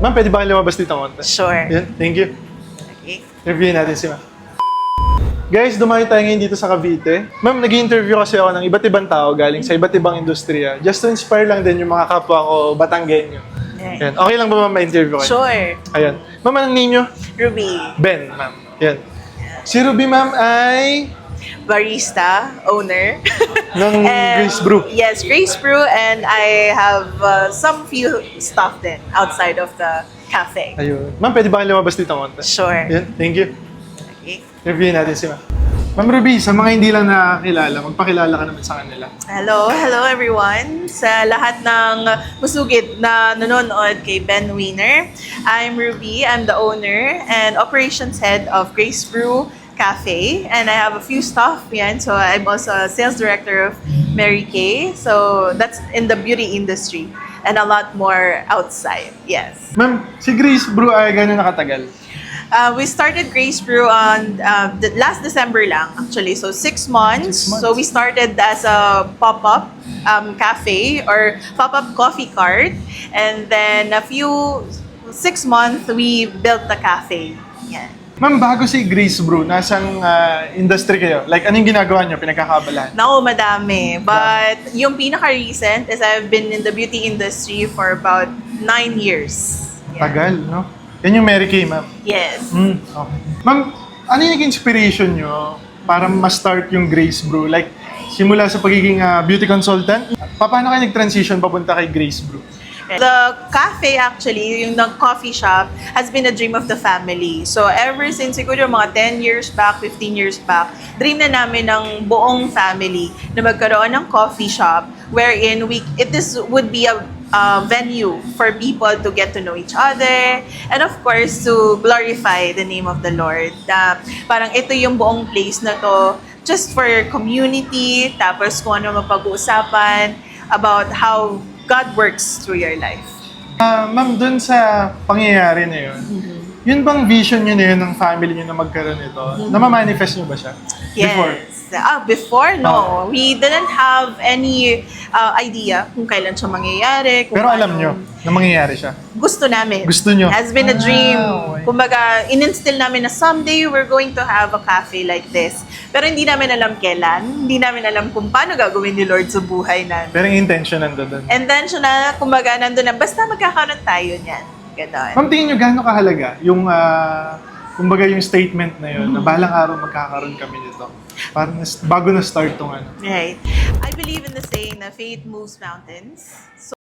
Ma'am, pwede ba kayo lumabas dito konti? Sure. Yan, thank you. Okay. Interviewin natin si ma'am. Guys, dumayo tayo ngayon dito sa Cavite. Ma'am, nag-interview kasi ako ng iba't ibang tao galing sa iba't ibang industriya. Just to inspire lang din yung mga kapwa ko Batanggenyo. Okay. Yan. Okay lang ba ma'am ma-interview kayo? Sure. Ayan. Ma'am, anong name nyo? Ruby, Ben, ma'am. Yan. Si Ruby, ma'am, ay barista, owner. ng Grace Brew. Yes, Grace Brew, and I have some few stuff din outside of the cafe. Ayun. Ma'am, pwede ba kayo lumabas dito konti? Sure. Yan, thank you. Okay. Interviewin natin si ma'am. Ma'am Ruby, sa mga hindi lang nakakilala, magpakilala ka naman sa kanila. Hello everyone. Sa lahat ng musugid na nanonood kay Ben Wiener, I'm Ruby. I'm the owner and operations head of Grace Brew Cafe, and I have a few staff. Yan. So I'm also a sales director of Mary Kay. So that's in the beauty industry and a lot more outside. Yes. Ma'am, si Grace Brew ay gano'n nakatagal? We started Grace Brew on last December lang, actually. So 6 months. 6 months. So we started as a pop-up cafe or pop-up coffee cart. And then 6 months, we built the cafe. Yeah. Ma'am, bago si Grace Brew, nasang industry kayo? Like, anong ginagawa nyo? Pinagkakaabalahan? Naku, madami. But yung pinaka-recent is I've been in the beauty industry for about 9 years. Yeah. Tagal, no? Yan yung Mary Kay, ma'am. Yes. Okay. Ma'am, ano yung inspiration nyo para ma-start yung Grace Brew? Like, simula sa pagiging beauty consultant, paano kayo nag-transition papunta kay Grace Brew? The cafe actually, yung coffee shop, has been a dream of the family. So ever since siguro mga 10 years back, 15 years back, dream na namin ng buong family na magkaroon ng coffee shop wherein this would be a venue for people to get to know each other and of course to glorify the name of the Lord. Parang ito yung buong place na to just for community, tapos kung ano mapag-uusapan about how God works through your life. Ma'am, dun sa pangyayari na yun, yun bang vision nyo na yun ng family nyo na magkaroon ito? Namamanifest nyo ba siya? Before? Before, no. We didn't have any idea kung kailan siya mangyayari. Pero alam nyo na mangyayari siya? Gusto namin. Gusto nyo? Has been a dream. Okay. Kumbaga, in-instill namin na someday we're going to have a cafe like this. Pero hindi namin alam kailan. Hindi namin alam kung paano gagawin ni Lord sa buhay namin. Pero yung intention nandun dun. And then, siya na, kumbaga, nandun na, basta magkakaroon tayo niyan. Ganon. Ma'am, tingin nyo gaano kahalaga yung, kumbaga yung statement na yun, na balang araw magkakaroon kami nito. Parang bago na start tong ano. Right. I believe in the saying na faith moves mountains. So